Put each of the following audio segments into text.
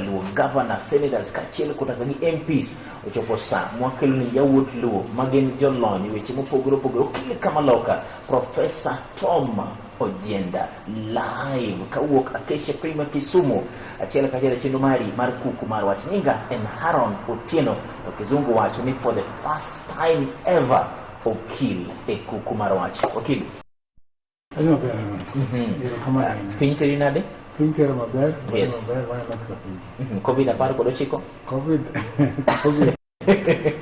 Luo, governor, senators, kachiel kutaka gi MPs, ochopo sa mwakelo ni yawuot Luo, magin jolony weche mopogore opogore, okile kama loka, Professor Tom Ojienda, live, kawuok Acacia Prima Kisumu, achiel kachiel chenro mari mar Kuku Mar Wach, nyinga en Haron Otieno, to kizungu wacho ni for the first time ever, okil e Kuku Mar Wach. Okil. Ayo ber. Piny teri nade? Piny teri maber. Yes. Covid 19.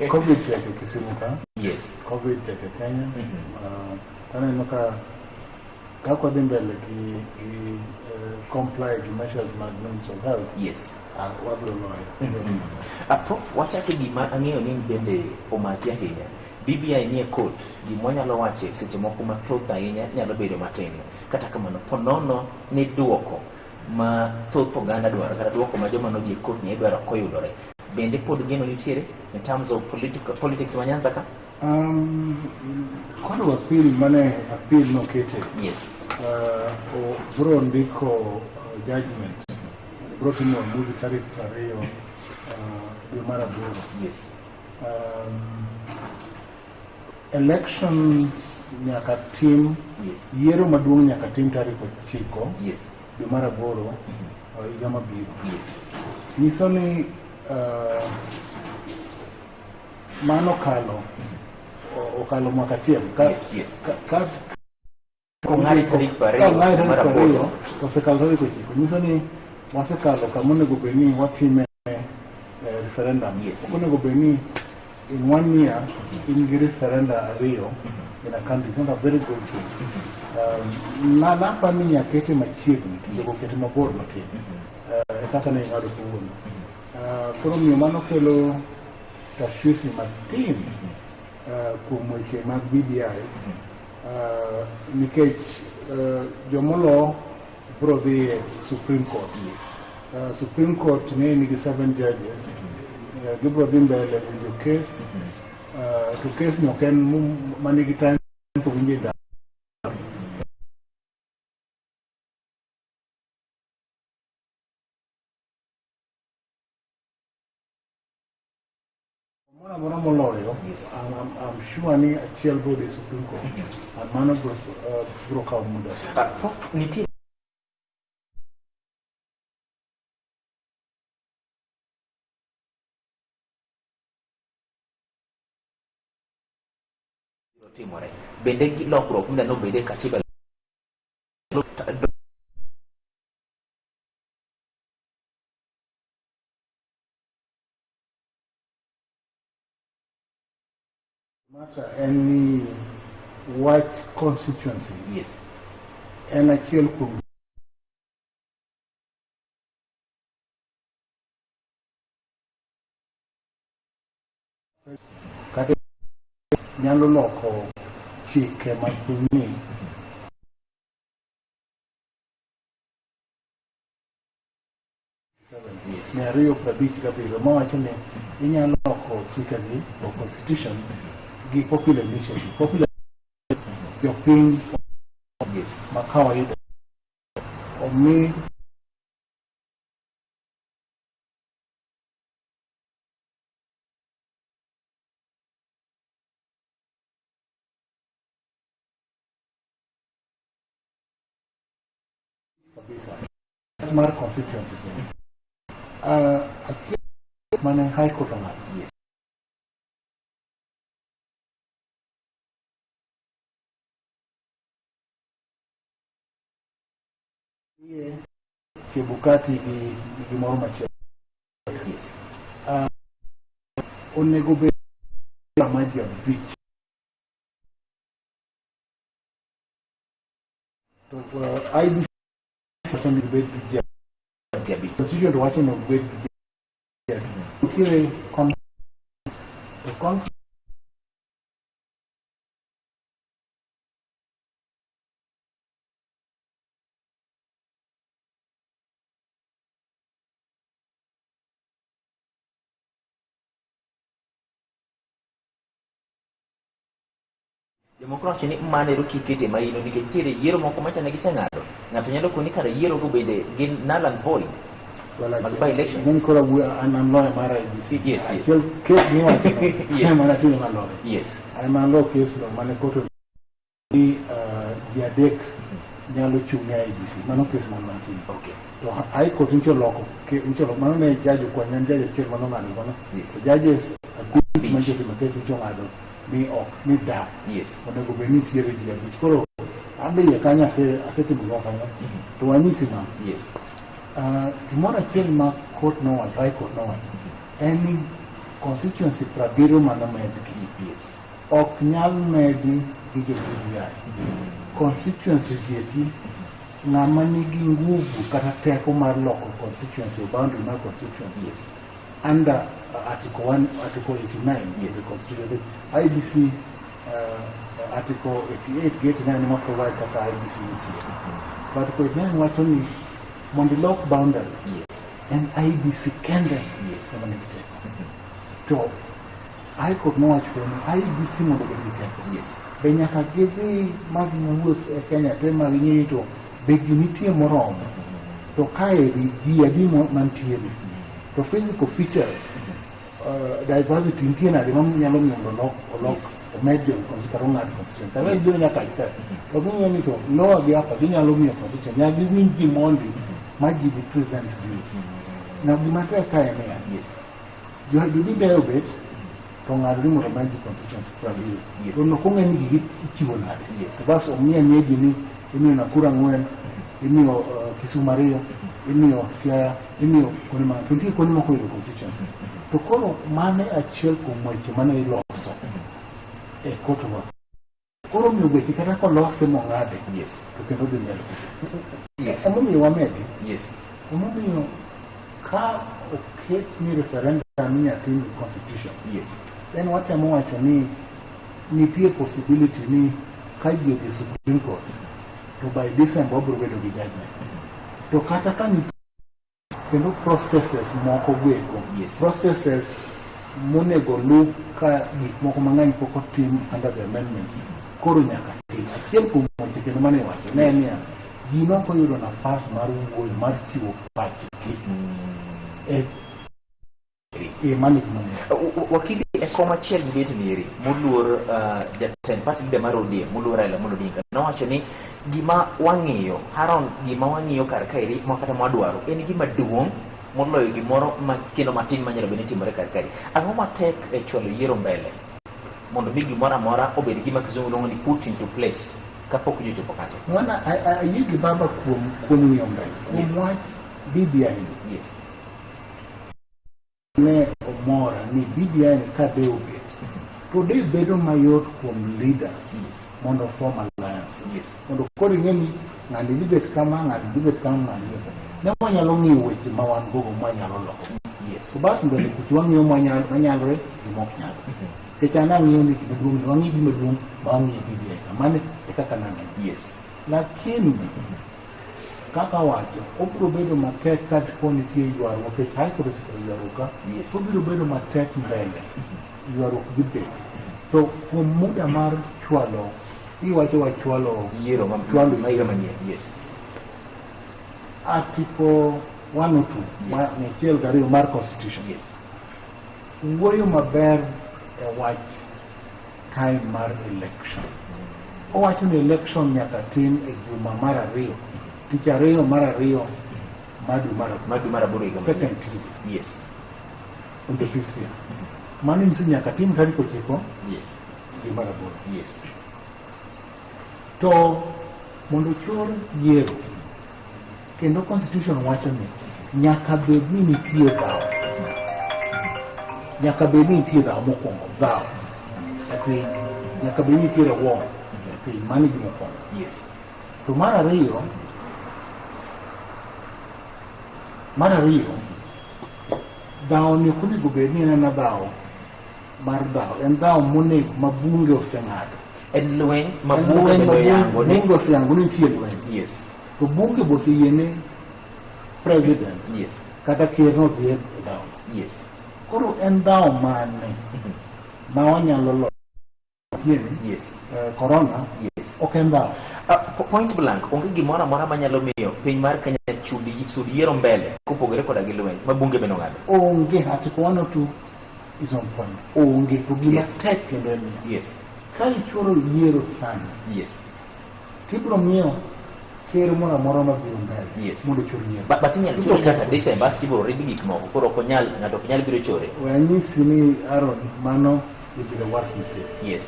Covid tek Kisumu ka. Yes. Covid tek Kenya. Taneno ka kodhi mbele gi comply gi measures mag Ministry of Health. Yes. Wabro loyo. Prof, wachake gima ang'eyo ni bende omaki ahinya. BBI nie court, gima nyalo wache seche moko mathoth ahinya nyalo bedo matin. Kata kamano ponono ni duoko ma thoth oganda dwaro, kata duoko ma joma nodhi e court nie dwaro koyudore. Bende pod gino nitiere in terms of politics ma Nyanza ka? Kod appeal mane appeal nokete. Yes. Bro ndiko judgment. Bro timo muzi tarik 2 dwe mar aboro. Yes. Elections nyaka tim. Yes. Yiero maduong' nyaka tim tarik 9. Yes. Dwe mar aboro higa mabiro. Yes. Nyiso ni mano okalo mwaka achiel. Yes, yes. Kong'ari tarik 2 mar aboro osekalo tarik 9. Nyiso ni wasekalo kamonego bedni watime referendum. Yes. Onego bedni in 1 year in the referendum ariyo in a country. It's not a very good thing. Napa ni nyakete machiegni kendo kete mabor matin. Kaka ne ng'ado kuono. Koro miyo mano kelo tashwishi matin kuom weche mag BBI nikech jomolo bro dhi Supreme Court. Yes. Supreme Court nigi 7 judges. Gibro dhi mbele winjo case. To case no ken manigi time to winje da. Mona moloyo. I'm sure ni achiel bro dhi Supreme Court. And mano bro kawo muda. Nitie timore. Bende lokruok ndano bede katiba matter any white constituency. Yes. En achiel kuom kata nyalo loko chike mag pinyni Ariyo 57 mawacho ni inyalo loko chikegi o constitution gi popular initiative. Popular jopiny ma kawaida omi mar constituencies mane high court on yes. Chebukati gi moro machielo. Yes. Onego bed maji abich. To IBC wacho ni bed gi abich. Constitution to wacho no bed gi abich. Kire Demokrasi ni mane ruki kete maino nikech tiere yiero moko machane giseng'ado. Ng'ato nyalo koni kare yiero go bende gin null and void. Mag by elections. Then kora an lawyer mara IBC. Yes. Case ni wacho. Yes. Mana tini malore. Yes. I'm a law case no mane koto ni adek nyalo chungi IBC. Mano case man mantini. Okay. To I court incho loko. Incho loko. Mano ne judge kwa nyan judge chiel mano ngani kono. Yes. So judges a big manche ma case incho ngado ni ok ni da. Yes. Onego be ni tiere jia bich. Koro ambe ye kanya aseti mwa kanya. To wanyisi ma. Yes. Gimoro achiel ma court nowacho, high court nowacho, en ni constituency prabiro mano medgi. Yes. Ok nyal medi gi jo BBI. Constituency gieki ng'ama nigi nguvu kata teko mar loko constituency, boundary mar constituency. Yes. Under Article 1, Article 89 yes. of the Constitution. IBC Article 88 get 89 ma provide kaka IBC nitie. But Article 89 wacho ni mondo lock boundary. Yes. And IBC kende. Yes. Sama nigi teko. To High Court nowacho ni IBC mondo bed gi teko. Yes. Be nyaka gidhi mag wuoth e Kenya te mag ng'eyo to be ginitie moromo. To kae ji adi mantiere. To physical features, diversity nitie nade ma nyalo miyo olok medio kata ng'ad constitution. Kata ibiro nyaka ite. To ging'eyo ni to lower gi upper ginyalo miyo constitution. Nyaka giwinj ji mondi ma ji gi present views. Na gima tek kae ni yes. Jodi beyo bet to ng'ado ni mondo manji constituency prabiro. Yes. To nokong'e ni gigi ichiwo nade. Yes. Bas omiya ji ni imiyo Nakuru 4, imiyo Kisumu 2, imiyo Siaya, imiyo koni ma nitie koni moko yudo constituency. To koro mane achiel kuom weche mane iloso e kotwa. Koro miyo weche kata kolose mong'ade. Yes. To kendo dhi mbele. Yes. Emomiyo wamedi. Yes. Emomiyo ka oket ni referendum ni atim constitution. Yes. Then watemo wacho ni nitie possibility ni ka ji odhi Supreme Court to by December obiro bedo gi judgment. To kata ka nitie kendo processes moko gweko. Yes. Processes monego luw ka gik moko mang'eny pok otim under the amendments. Koro nyaka tim. Achiel kuom weche kendo mane wacho ne niya ji noko yudo nafas mar wuoyo mar chiwo pachgi management. Wakili e koma chiel gi bet mieri moluor jatend party leader mar ODM moluor Raila Odinga nowacho ni gima wang'iyo Haron gima wang'iyo kar kaeri ma kata mwadwaro en gima duong' moloyo gimoro kendo matin manyalo bedo ni timore kar kaeri. Ang'o matek e chwalo yiero mbele mondo mi gimoro amora obed gima kizungu luongo ni put into place kapok jochopo kacha? Wana ayie gi baba kuom ng'iyo mbele kuom wach BBI. Yes. Ne omora ni BBI ka de obet to de bedo mayot kuom leaders. Yes. Mondo form alliance. Yes. Mondo koro ng'eni ng'ani libet kama ng'ani libet kama ng'ani ne wanyalo ng'iyo weche ma wan gogo manyalo loko. Yes. To bas mbele kuch wang'iyo manyalore gi mok nyalo. Kechana ng'iyo ni gimaduong' wang'iyo gimaduong' ba wang'iyo BBI kamane e kaka nang'e. Yes. Lakini kaka wacho obiro bedo matek ka dipo nitie ywaruok e High Court ywaruok. Yes. Obiro bedo matek mbele ywaruok gi bet. To kuom muda mar chwalo iwacho wachwalo yiero chwalo maiga manyien. Yes. Article 102 ma achiel gariyo mar constitution. Yes. Wuoyo maber e wach time mar election. Owacho ni election nyaka tim e juma mar 2, tich 2 mar 2 madu mar aboro higa second Tuesday. Yes. On the 5th year. Mano nyiso nyaka tim tarik 9. Yes. Dwe mar aboro. Yes. To mondo chor yiero kendo constitution wacho ni nyaka bed ni nitie dhao. Nyaka bed ni nitie dhao mokwongo. Dhao. Ati nyaka bed ni nitie wong. Ati mani gi mokwongo. Yes. To mar ariyo dhao ni onego bed ni en dhao mar dhao. En dhao monego mabunge oseng'ado. En lweny bunge oseyango ni nitie lweny. Yes. To bunge boseyiene president. Yes. Kata ker no dhi e dhao. Yes. Koro en dhao mane ma wanyalo loyo? Yes. Corona. Yes. Ok en dhao. Point blank, onge gimoro amora manyalo miyo piny mar Kenya sud yiero mbele kopogore koda gi lweny mabunge beno ng'ado. Onge article 102 is on point. Onge to gima tek kendo en. Yes. Ka ichoro yiero sana. Yes. Tibro miyo ker moro amora mabiro mbele. Yes. Mondo chor yiero. But inyalo chore kata December tibro rid gik moko koro ok onyal ng'ato ok nyal biro chore. Wanyisi ni Aaron mano will be the worst mistake. Yes.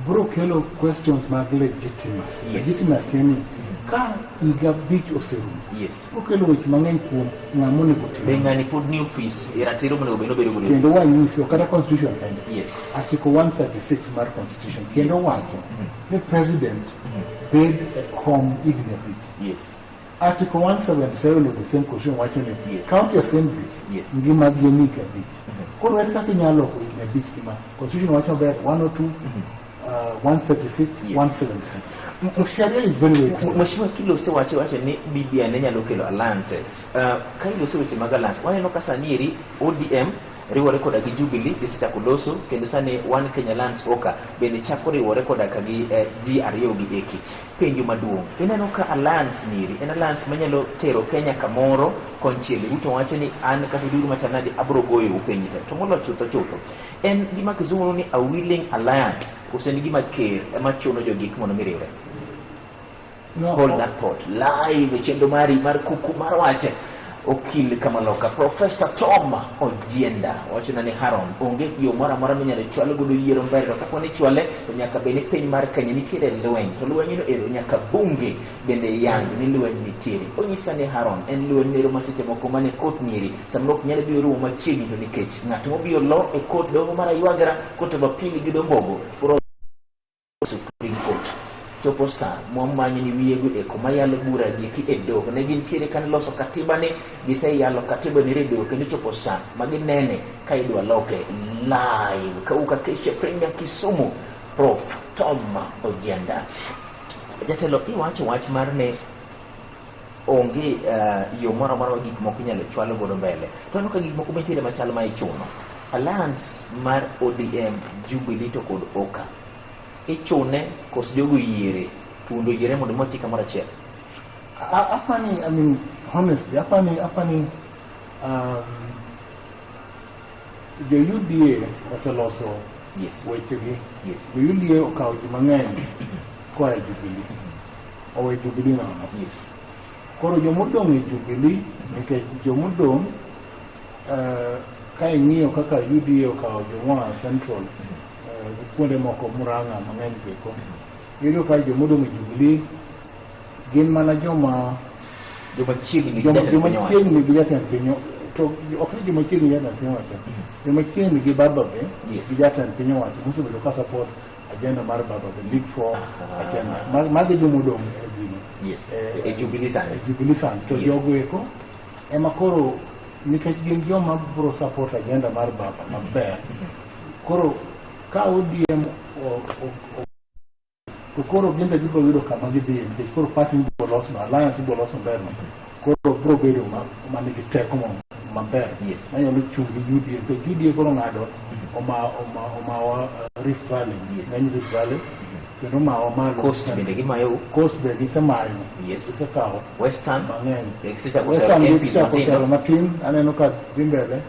Bro kelo questions mag legitimacy. Yes. Legitimacy ni ka iga bich oserumo. Yes. Bro kelo weche mang'eny kuom ng'amo nego tim. Be ng'ani pod new fees ratiro monego bedo bedo godo. Kendo wanyisi kata constitution kende. Yes. Article 136 mar constitution kendo wacho ni president bed e kom igni abich. Yes. Article 177 of the same constitution wacho ni Yes. county assemblies Yes. ngima gi ni kabich. Koro ere kaka inyalo ko igni abich kima constitution wacho ber 102 136 Yes. 177. So Sharia is very very clear. Mheshimiwa kilo wacho ni BBI ne nyalo kelo alliances. Ka ilo weche mag alliance waneno ka sani ODM riwore koda gi Jubilee gisechako loso kendo sani One Kenya Alliance Oka bende chako riwore koda ka gi ji ariyo gi eki. Penjo maduong', ineno ka alliance niri en alliance manyalo tero Kenya kamoro konchiel. Ruto wacho ni an kata duru machanadi abro goyo penj te to molo chutho en gima kizungu ni a willing alliance ose ni gima ker ema chuno jogik mondo miriwre. No, Hold that thought. Live chenro mari mar Kuku Mar Wach okil kamaloka Professor Tom Ojienda wacho ni Haron onge yo moro amora minyalo chwalo godo yiero mbele to kaponi chwale to nyaka bende piny mar Kenya nitiere lweny to lweny no ero nyaka bunge bende yang ni lweny nitiere. Onyisa ni Haron en lweny nero maseche moko mane kot niri samoro ok nyalo biro rumo machiegni to nikech ng'at mobiro lo e kot dogo mar Aywagra kot bapili gi dombogo furo Supreme Court. Chopo sa mwamanyi ni wiyego eko mayalo bura giki e dogo ne gintiere kan loso katiba ni gise yalo katiba ni redo kendo chopo sa maginene ka idwa loke live ka uka kesha Premier Kisumu Prof Tom Ojienda. Jatelo iwacho wach mar ne onge yo moro amora gik moko nyalo chwalo godo mbele to aneno ka gik moko bentiere machal ma ichuno. Alliance mar ODM Jubilee to kod Oka ichune kos jogo yiere tundo yiere mondo moti kamoro achiel. I mean honestly apani the UDA oseloso Yes. wechegi. Yes. The UDA okawo ji mang'eny koa e Jubilee owe Jubilee nono. Yes. Koro jomodong' e Jubilee nikech jomodong' ka ing'iyo kaka UDA okawo jomwa Central kuonde moko Murang'a mang'eny beko iyudo ka jomodong' e Jubilee gin mana joma chiegni gi jatend piny to ok ni joma chiegni gi jatend piny owacho joma chiegni gi Baba be gi jatend piny owacho mosebedo ka support agenda mar Baba be Big Four agenda magi jomodong' e gino e Jubilee san to jogo eko ema koro nikech gin joma bro support agenda mar Baba maber koro ka ODM to koro ginde gibro yudo kama gidhiye nikech koro party bro loso alliance bro loso maber koro bro bedo manigi teko maber manyalo chungi UDA to UDA koro ng'ado omawa Rift Valley ng'eny Rift Valley kendo mawa malo Coast bende gimayo Coast be gisemayo gisekawo Western mang'eny Western gisechako matin aneno ka dhi mbele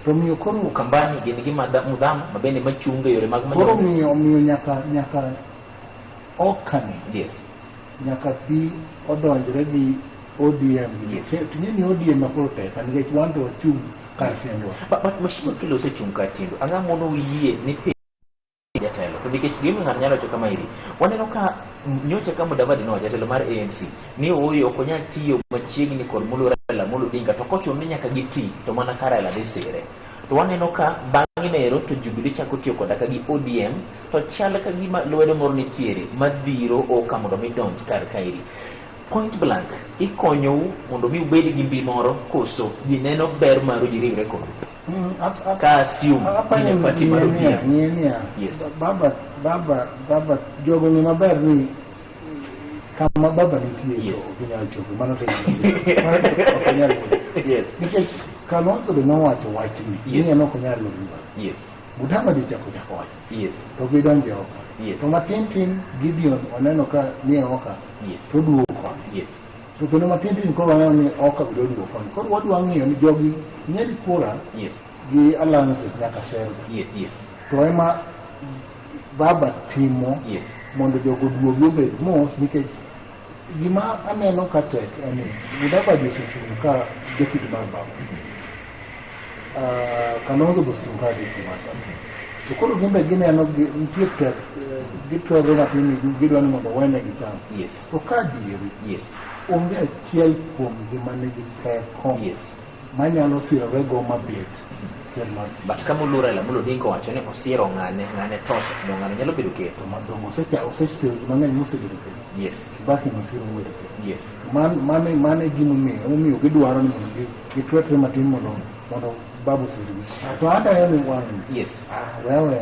to miyo koro Ukambani gin gi mudhama mabende machunge yore mag koro miyo nyaka Okani nyaka bi odonjre gi ODM ni ODM makoro tek nikech wan to wachung' kar siendwa. But mashimo kilo osechung' kar tiendo ang'a mono yie ni jatelo to nikech gimi ng'at nyalo to kama iri waneno ka nyocha ka Mudavadi no jatelo mar ANC ni oyo ok onyal tiyo machiegni kod Molo Odinga to kochuno ni nyaka giti to mana Raila dhi sire to waneno ka bang'e nero to Jubilee chako tiyo koda ka gi ODM to chal ka gima lwedo moro nitiere madhiro Oka mondo mi donj kar kairi. Point blank ikonyo mondo mi ubed gi mbi moro koso ji neno ber maro ji riwre kodu ka assume ni party maro yes baba jogo ni maber ni kama Baba nitie ginyalo chopo mano to yes nikech Kalonzo be nowacho wachni ni en ok nyalo riwa Mudavadi chako wacho. Yes. To gidonje oko. Yes. To matin Gideon oneno ka nie oka. Yes. To duoko. Yes. To kendo matin koro waneno ni oka biro duoko. Koro wadwa ng'iyo ni jogi nyeri kura. Yes. Gi alliances nyaka serve. Yes. Yes. To ema baba timo. Yes. Mondo jogo duogi obed mos nikech gima aneno ka tek en ni Mudavadi osechung' ka deputy mar baba. Kalonzo bosechung' ka deputy mar baba. To koro gimbe gineno nitie tek gitwere matin gidwa ni mondo wenegi chance. Yes. To ka dieri. Yes. Onge achiel kuom gima nigi teko. Yes. Manyalo sirore go mabet. But kama Lura mulo dingo wacho ni osiero ng'ane tosha do ng'ane nyalo bedo keto. To madongo osechero mang'eny mosebedo keto. Yes. Kibaki nosiro wedo keto. Yes. Mane gimomiyo gidwaro ni mondo gitwetre matin mondo babu sirgi. To hata yeye wani. Yes. Wewe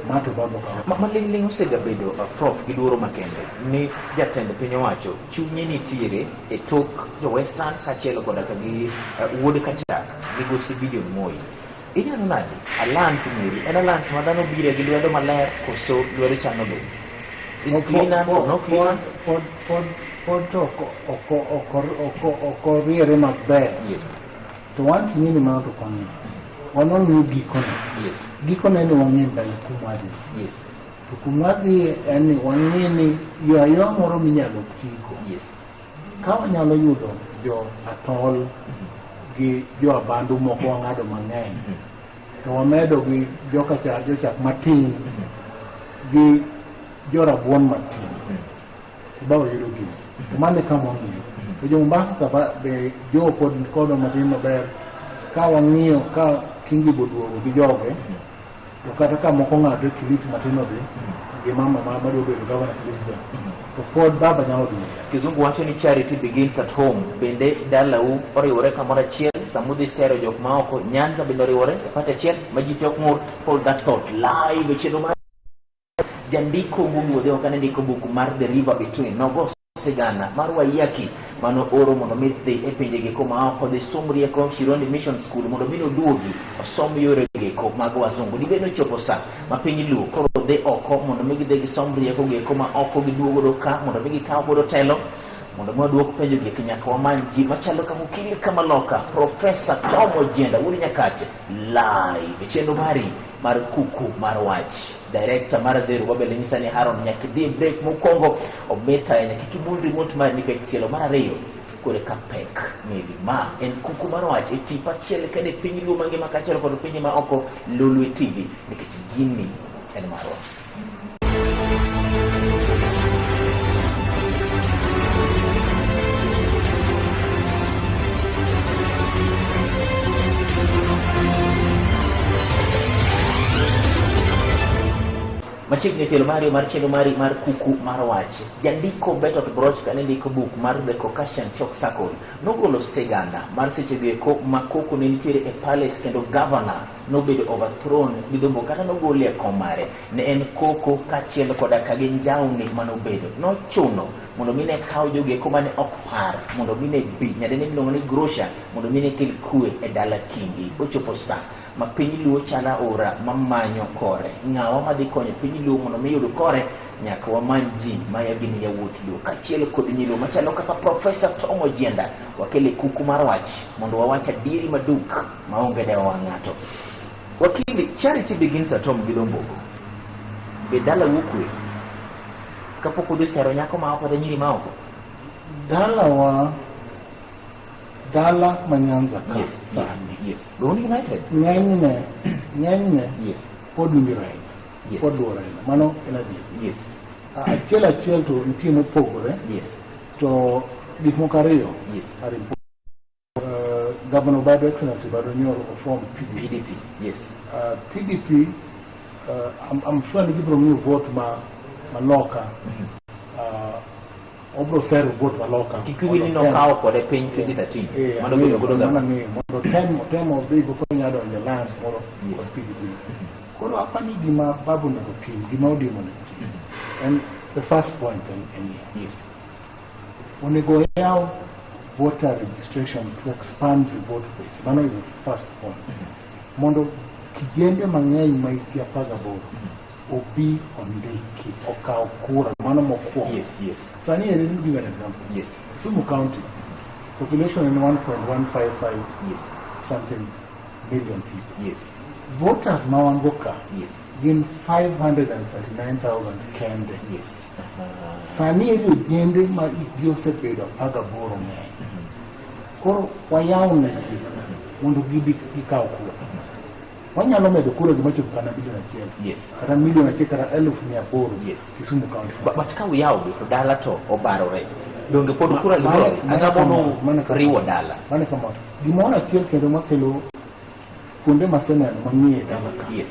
mato babu ka. Maling'ling osegabedo prof giduoro makende ni jatend piny owacho chunye nitiere e tok jo western kachielo koda ka gi wuod kacha migosi Gideon Moi. Inyalo nadi alliance nyiri en alliance ma dhano bire gi lwedo maler koso lwedo chano be. Pod okoriere maber. Yes. To wanti nini ma to kono. Wanong'yo gikone. Yes. Gikone ni wang'e mbele kumwadhi. Yes. To kumwadhi en ni wang'e ni yo moro minyalo tigo. Yes. Ka wanyalo yudo jo atol gi jo abandu moko wang'ado mang'eny. To wamedo gi jochak matin gi jo rabuon matin. Bawa yudo gini. To mane kama wang'eyo. To jo Mombasa ka be jo pod kodo matin maber. Ka wang'iyo ka kingi boduogo gi joge. To kata ka moko ng'ado Kilifi matin odhi. Gi mama madwa bedo gavana Kilifi. To pod baba nyalo duogo. Kizungu wacho ni charity begins at home. Bende dalau oriwore kamoro achiel samudhi sero jok ma oko Nyanza bende oriwore e pata achiel ma ji tok ng'ur hold that thought live e chenro mar jandiko mowuodhe okane ndiko buk mar The River Between nogo sigana mar Waiyaki mano oro mondo mi dhi e pinje giko ma oko dhi som rieko Shironi Mission School mondo mi oduogi osom yore giko mag wazungu. Dibed nochopo sa ma piny luo koro dhi oko mondo mi gidhi gisom rieko giko ma oko giduogo do ka mondo mi gikaw godo telo mondo mwa duok penjo gi nyaka wamany ji machalo kama ukili kama loka Professor Tom Ojenda wuri nyakache live e chenro mari mar Kuku Mar Wach. Director mar Zero Babel nyisa ni Haron nyaka dhi break mokongo ometa nyaka kibul remote mar nikech tielo mar ariyo kore kapek maybe ma en Kuku Mar Wach e tipa chiel kede piny luo mangima kachelo kod piny ma oko Lolwe TV nikech gini en marwa. Machiegni tielo mari mar chenro mari mar Kuku Mar Wach. Jandiko Beto Broch kane ndiko buk mar The Caucasian Chalk Circle nogolo sigana mar seche geko ma koko ne nitiere e palace kendo governor nobedo overthrown gidombo kata nogole e kom mare ne en koko kachiel koda ka gi njauni manobedo nochuno mondo mine kaw jogeko mane ok par mondo mine bi nyadene miluongo ni grosha mondo mine kel kwe e dala kingi. Ochopo sa ma piny luo chala ora mamanyo kore ng'awa madhi konyo piny luo mondo mi yud kore nyaka wamany ji maya gin yawuot luo kachiel kod nyiluo machalo kaka Professor Tom Ojenda wakele Kuku Mar Wach mondo wawach adieri maduk maonge dewa ng'ato. Wakili charity begins at home gidhombogo be dala wukwe kapok udhi sero nyako ma oko da nyiri ma oko dala manyanza ka. Yes, yes, yes. Don't United. Ng'enyne. Yes. Pod winjore. Yes. Pod luore. Mano en adier. Yes. Achiel to nitie mopogore. Yes. To gik moko ariyo. Yes. Are Governor Bado Excellency Bado nyoro form PDP. Yes. PDP, I'm sure ni gibro ng'iyo vote maloka. Obro sero vote maloka. Kikwili no kao kode piny 2013. Mano bedo godo gama. Mondo temo of go nyado on the lands moro kod PDP. Koro apani gima babu nego tim, gima odimo nego tim. And the first point in here. Yes. Onego yaw voter registration to expand the vote base. Mano is the first point. Mondo kijende mang'eny ma hikgi 18 obi ondiki okawo kura mano mokwongo. Yes, yes. Sani ere ni give an example. Yes. Kisumu County population in 1.155 Yes. something million people. Yes. Voters mawangoka Yes. in 539,000 kende. Yes. Sani ere ojende ma hikgi osebedo 18 ng'eny. Koro wayaw negi mondo gikaw kura. Wanyalo medo kura gi machopo kana milion 1. Yes. Kata milion 1 kata 1,800. Yes. Kisumu County. But ka uyaw gi to dala to obarore. Donge pod kura libro ang'abono riwo dala. Mane kama gimoro achiel kendo makelo kuonde maseneno mang'ie dala ka. Yes.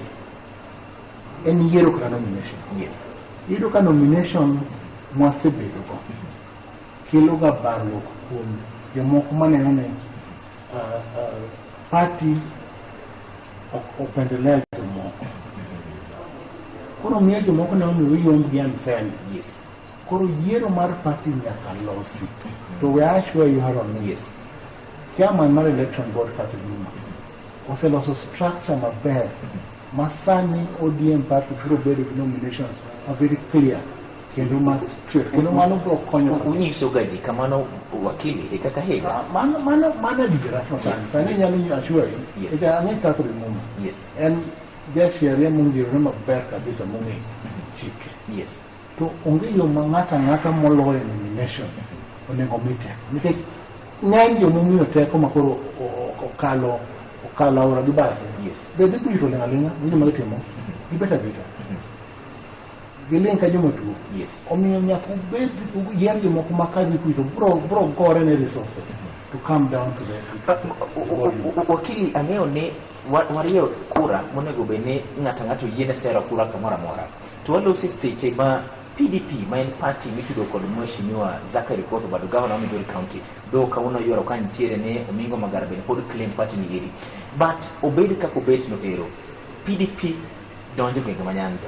En yiero kata nomination. Yes. Iyudo ka nomination mwasebedo go kelo ga barruok kuom jomoko maneno ni party opendelea jomoko. Koro miyo jomoko neno ni wiyomb gi unfairly. Yes. Koro yiero mar party nyaka losi. To we are sure you have on me. Yes. Chairman mar election board kata Juma oseloso structure maber masani ODM party biro bedo gi nominations are very clear kendo mas straight kendo mano biro konyo unyiso gaji kamano wakili e kaka higa mano liberato sani nyalo assure yes. Ita ang'e kaka rimumo. Yes. En jasheria mungiro maber kabisa mung'e chike. Yes. To onge yo ma ng'ata moloyo nomination onego mite nikech ng'eny jomomiyo teko makoro okalo aora gi bathe. Yes. Bende grito ling'aling'a winjo magitimo gibeta beta giling' ka jomotuo. Yes. Omiyo nyaka ubed yier jomoko makadhi kuito bro gore ne resources to come down to the wakili ang'eyo ni wariyo kura monego bed ni ng'ato yiene sero kura kamoro amora to walosi seche ma PDP ma en party mitudo kod mheshimiwa Zachary Koth bado governor of Migori County do kawuono yoro ka nitiere ne Omingo Magara bende pod claim party ni eri but obed kaka obed no ero PDP donjo gwenge ma Nyanza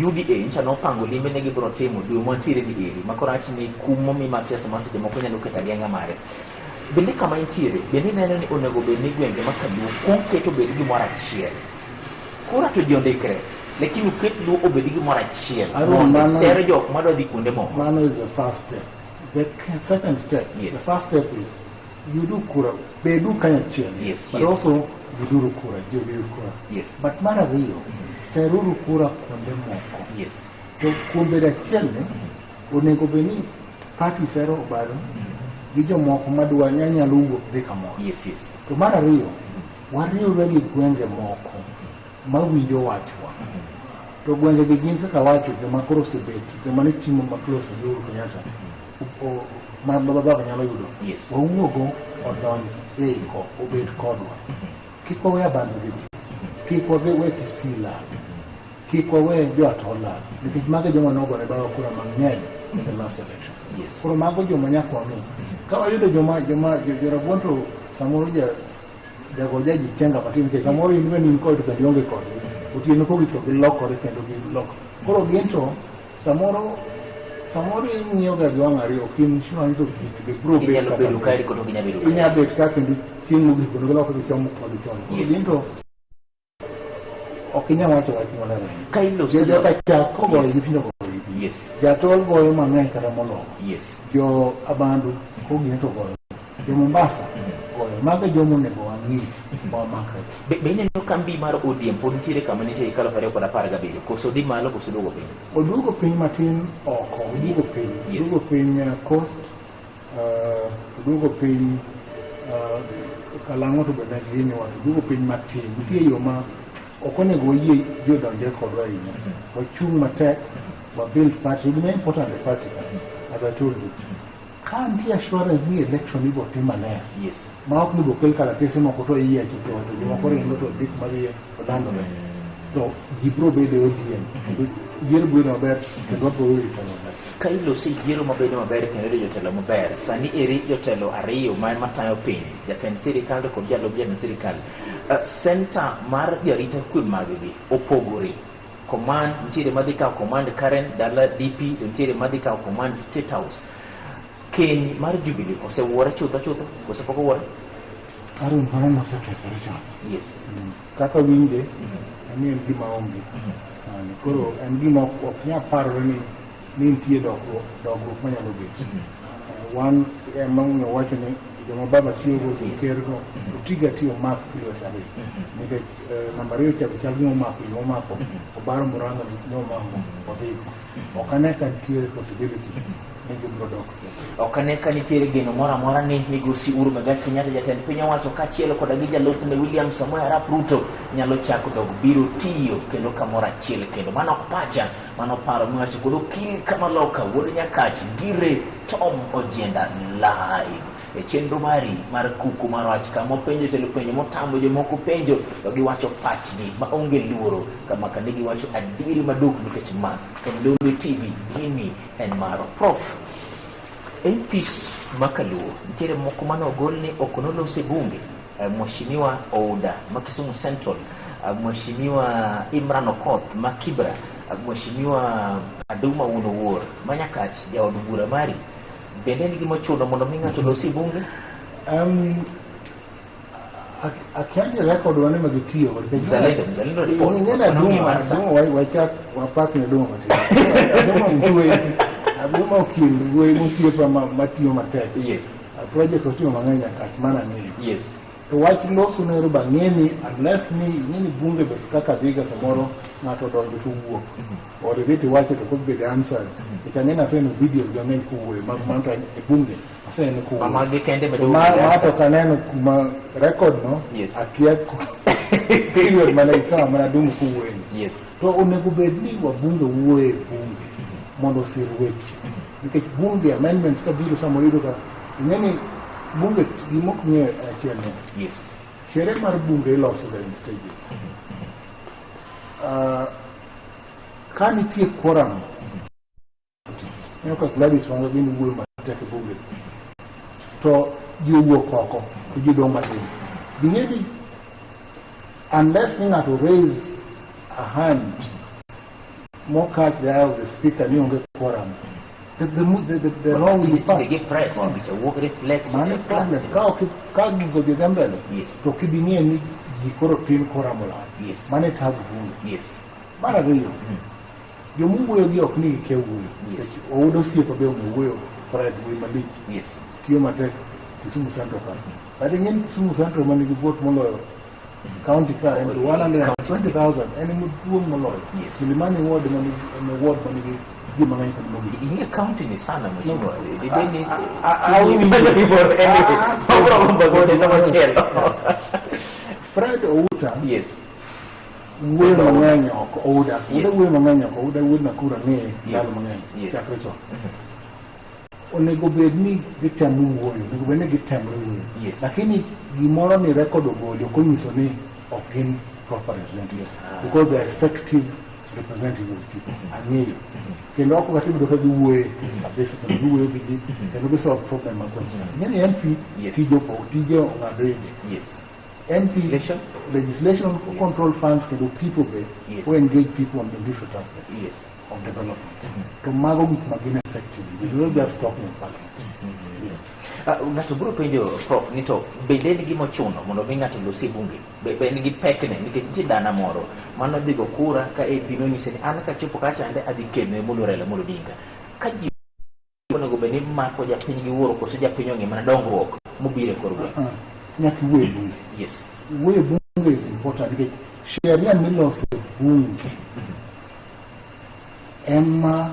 UDA ncha nopango limbe ne gibiro timo dwe mantiere ni eri makoro achi ni kumo mi ma siasa ma seche moko nyalo keto ageng'a mare bende kama intiere bende neno ni onego bed ni gwenge ma Kaluo konketo bed gimoro achiel kura to ji ondikre lakini uket Luo obed gimoro achiel sero jok madwa dhi kuonde moko. Mano is the first step. The second step, yes. The first step is you do kura, bedu kanyachiel. Yes. But yes. also you do kura, you do kura. Yes. But mar ariyo, seruru kura kuonde moko. Yes. To kuom bedo achiel ne, onego bed ni party sero obaro gi jomoko madwa nyalo wuok dhi kamoro. Yes, yes. To mar ariyo, wariwre gi gwenge moko mawinjo wachwa. To gwenge gi gin kaka wacho joma koro osebet joma ne timo ma close to Uhuru Kenyatta ma baba nyalo yudo. Yes. Wawuogo odonj eiko obed kodwa. Kik wawe abando gi ji. Kik wawe Kisila. Kik wawe Joatola. Nikech mago joma nogore bago kura mang'eny in the last election. Yes. Koro mago joma nyaka wang'i. Ka wayudo joma jorabuon to samoro jagoja ji chenga matin nikech samoro in when in kod to bende onge kod. Otieno ko gito gilokore kendo giloko. Koro ginto samoro ing'iyo ga wang' ariyo kin shino ni to bro be inyalo bedo kairi koto ginyalo bedo inya bet ka kendo chieng' mogik kono giloko gichomo kod chon. Ginto ok inya wacho wach maler. Ka iloso ka chako goyo nyithindo goyo. Yes. Jatol goyo mang'eny kata moloko. Yes. Jo abandu ko ginto goyo. Jo Mombasa goyo mago jomo nego wang'i ba makre. Bende no kambi mar ODM pod nitiere kama nitie 2017 koso di malo koso duogo piny. Oduogo piny matin oko, oduogo piny. Yes. Oduogo piny coast, oduogo piny Kalang'o to bende gini wato oduogo piny matin. Nitie yo ma ok onego wayie jodonje kodwa ahinya. Wachung' matek, build party, we are important the party, as I told you. Can't be assurance ni election ibo tim maler. Yes. Ma ok ni bo kel kalatese moko to iye to joma koro ringo to dik mari olandore. To jibro bedo ODM. Yiero bedo maber kendo bro rito maber. Ka iloso yiero mabedo maber kendo jotelo maber sani eri jotelo ariyo ma matayo piny jatend sirikal kod jalob jatend sirikal center mar jarita kwe mag-gi opogore. Command nitiere madhi kawo command Karen dala DP nitiere madhi kawo command State House. Keny mar Jubilee osewuore chutho kose pok owuore? Arun Harana Secretary Chal. Yes. Kaka Winde, I mean Gima Ombi. Kuro and Gima of Yapar mean tea dog Manabi. One among the watching the Mababa Tio was in Kergo, Tiga Tio Mark Pilosabi. Number 8 of Chalino Mark, no Mark, or Baramuranga, no Mark, or Vehicle. Or Kanaka Tier possibility. Okaneka nitiere geno mora ni migosi Uhuru Muigai Kenyatta jatend piny owacho kachiel kod gija lupne William Samoei Arap Ruto nyalo chako dog biro tiyo kendo kamora achiel kendo mano ok pacha mano paro mwacho kod okil kama loka wuod Nyakachi Gire Tom Ojienda live e chenro mari mar Kuku Mar Wach kama penjo telo penjo motambo jomoko penjo to giwacho pachgi maonge luoro kama kane giwacho adieri maduk nikech ma en Lolwe TV Jimmy and Maro Prof MPs makaluo nitiere moko mano ogolni okonolose bunge Mheshimiwa Ouda Makisumu Central Mheshimiwa Imran Okoth Makibra Mheshimiwa Aduma Wuor Manyakachi jaod bura mari bende nigi mochuno mondo mi ng'ato losi bunge akianji record wane magitiyo Mzalendo report ngena Duma wachak wapak ne Duma Duma mtuwe Duma ukimwe musiepa matiyo matek yes project otiyo mang'enya kachmana ni yes to wach loso ne roba ngeni unless ni bunge bes kaka viga samoro ng'ato donjo to wuok or viti wacho to could be the answer itangena seno videos gamen kuwe manto e bunge asene kuwe mama gekende medo mato kaneno kuma record no yes akia period malaika mana dum kuwe yes to onego bedni wa bunge wuoe bunge mondo sir weche nikech bunge amendments ka biro samoro ka ngeni bunge gimok nye achiel ne yes shere mar bunge iloso ga in stages ka nitie quorum ka Gladys Wanga gini wuoyo matek e bunge to ji wuok oko to ji dong' matin bing'eni unless ni ng'ato raise a hand more catch the eye of the speaker ni onge quorum the law will be passed. They get press, which a work reflect. Mane problem. Ka gigo di gambele. Yes. To kibinye ni gikoro tin koramola. Yes. Mane tabu bunge. Yes. Mara riyo. Yo mungu yo giok ni ke wuyo. Yes. Oudo siepa be wuyo Fred wi malich. Yes. Tiyo matek Kisumu Central ka. Ati ngin Kisumu Central mani gi vote moloyo. County ka and 120,000 any mutuong moloyo. Yes. Milimani ward mani gi ini counting ni sana mheshimiwa. Dideni Fred Outa. Yes. Wewe manganya ko Ouda. Wewe manganya ko Ouda wewe nakura ne dal manganya. Yes. Chakrecho. Onego bedni gitemu wuoyo, onego bedni gitemu wuoyo. Yes. Lakini gimoro ni record ogolo konyiso ni ok gin proper representatives because they are effective representative of people ang'eyo kendo ok gatibo to ka giwuoye kabisa kendo giwuoyo gi ji kendo gisolve problem makonyo ng'eni MP tije ong'adore yes MP legislation control funds kendo people who engage people on the different aspects yes of development to mago gik magin effective we don't just talk in parliament ng'ato biro penjo prof nito bende nigi mochuno mondo mi ng'ato losi bunge be nigi pekne nikech nitie dana moro mano dhigo kura ka e pino nyise ni an kachopo kachande adhi kene molorele molodinga ka ji onego bed ni mako japiny gi wuoro koso japiny ong'e mana dongruok mobiro e kor gweng' nyaka wuoye bunge yes wuoye bunge is important nikech sheria miloso bunge ema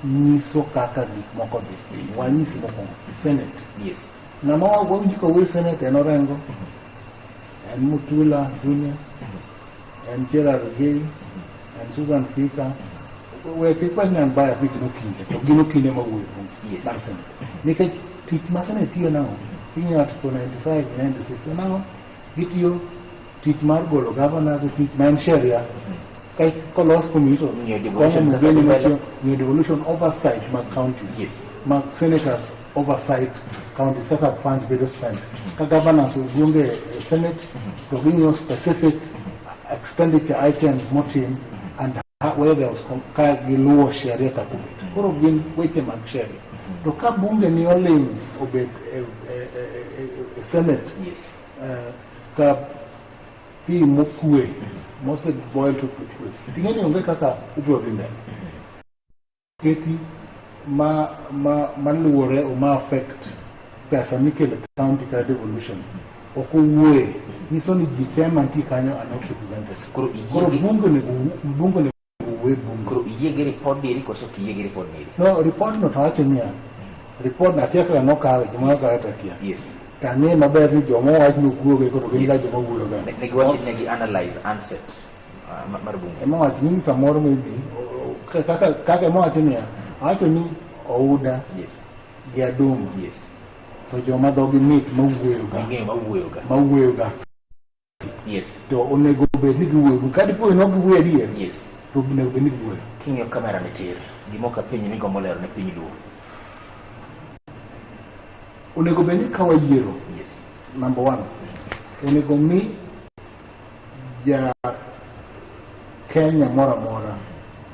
nyiso kaka gik moko dhi wanyisi mokwongo Senate yes ng'ama wawinji kowuoyo Senate en Orengo en Mutula Junior en Gerard Gay en Susan Fika we kikwanyan bias ni gino kinde ma wuoyo yes mar Senate nikech tich ma Senate tiyo nang'o ing'eyo article 95 96 nang'o gitiyo tich mar golo governors tich ma en sheria kai kolos commission new devolution oversight mag counties yes mag senators oversight counties kaka funds bedo spent ka governors ugionge Senate to ging'eyo specific expenditure items motim and where there was ka giluwo sheria ka kubet koro gin weche mag sheria to ka bunge ni oling obet Senate yes ka pi mokue mose boil to kwe tingeni onge kaka ubro dhi mbele keti maluwore o ma affect pesa mikelo county ka devolution okuwe nyiso ni ji te mantie kanyo are not represented. Koro bunge ne uwe bunge. Koro iye gi report diri koso kiye gi report diri? No, report no tawacho niya. Report na tiaka no kawe, joma kawe takia. Yes. Kang'e maber ni joma wach no guoge koro gin ga joma wuoyo ga. Negi wacho negi analyze answer mar bunge. Ema wacho ni samoro maybe kaka ema wacho niya. Wacho ni ouda. Yes. Gi adum. Yes. To joma dhogi mit mawuoyo ga. Yes. To onego bed ni giwuoyo. Ka dipo ni ok giwuoyo adier. Yes. To onego bed ni giwuoyo. King'iyo kamera ne tir. Gimoka piny migombo lero ne piny luo. Onego bed ni kawayiero. Yes. Number one. Onego mi ja Kenya mora mora.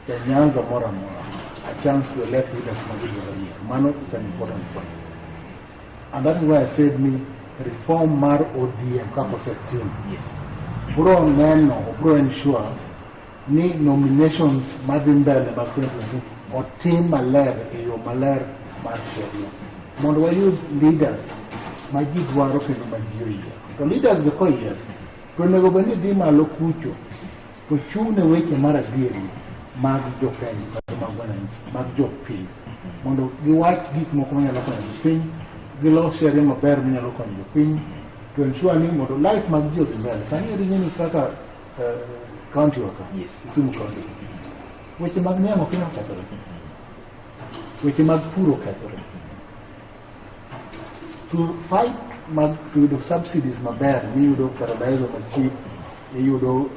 Ja Nyanza mora mora. A chance to elect leaders from Mano is an important point. And that is why I said me reform mar ODM kako 17. Yes. Bro neno, bro ensure ni nominations madindale ba 2022 o team maler eyo maler mar sheria. Mondo wa use leaders maji dwaro kendo maji oyie. To leaders beko yie. To nego beni di malo kucho. To chune weche mar adieri mag jopiny kata mag wananchi, mag jopiny. Mondo giwach gik moko manyalo konyo jopiny. Gilo sheria maber minyalo konyo jopiny to ensure ni mondo life mag ji odhi mbele. Sani ringeni kaka county worker. Yes. Kisumu county. Weche mag niamo kenya okethore. Weche mag puro okethore. To fight mag yudo subsidies maber, miyudo fertilizer machip, iyudo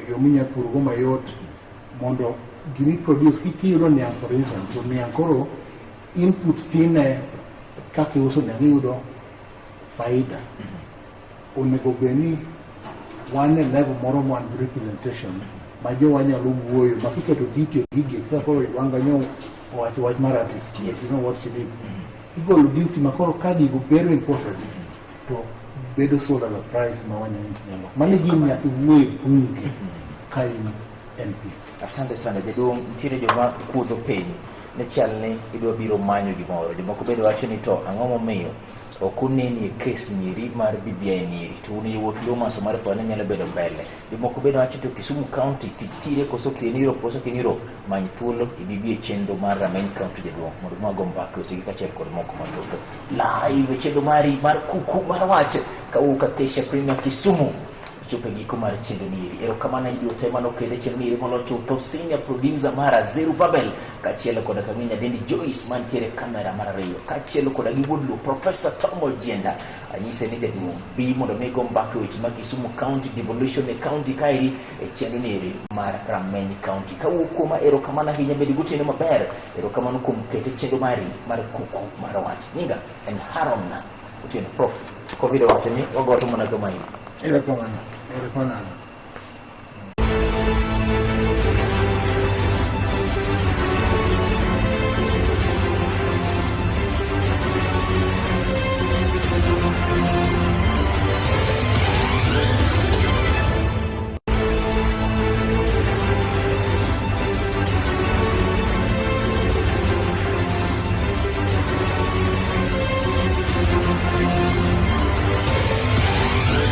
yominya purgo mayot mondo gini produce kitiyudo niang for instance. So niang koro inputs tine kaki uso ne yudo faida. Onego beni wane level moro mwan representation majo wanyalo wuoyo makiketo detail gigi kaka wanga nyo wach mar artist. Yes, you know what she did. Igolo duty makoro kagi go very important to bedo soda the price ma wananchi nyalo. Mani gini ya wuoyo bunge kai MP. Asante sana jaduong' ntiere joma kudho piny ne chal ni idwa biro manyo gimoro. Jomoko bende wacho ni to ang'o momiyo ok unenie kes nyiri mar BBI nyiri to un wuok luo maso mar pone nyalo bedo mbele. Jomoko bende wacho to Kisumu County tire koso keniro many thuolo ibibie chenro mar rameny county jaduong' mondo mwago mbaka weche gi kachiel kod moko mathoth. Live chenro mari mar kuku mar wach kawuok Acacia Premier Kisumu chope giko mar chenro niri. Erokamano idio tema nokele chenro niri molo chutho senior producer mara Zerubabel kachielo koda kang'inya dendi Joyce mantiere kamera mar ariyo kachielo koda gi wuodlo Professor Tom Ojienda anyise ni jaduong' bi mondo migo mbaka weche mag Kisumu County devolution e county kairi e chenro niri mar rameny county kawuok kuma. Erokamano ahinya bedi gutene maber. Erokamano kuom kete chenro mari mar kuku mar wach. Nyinga en Haron Otieno Prof. Covid wacho ni wagoto mana kama hivi. Erokamano.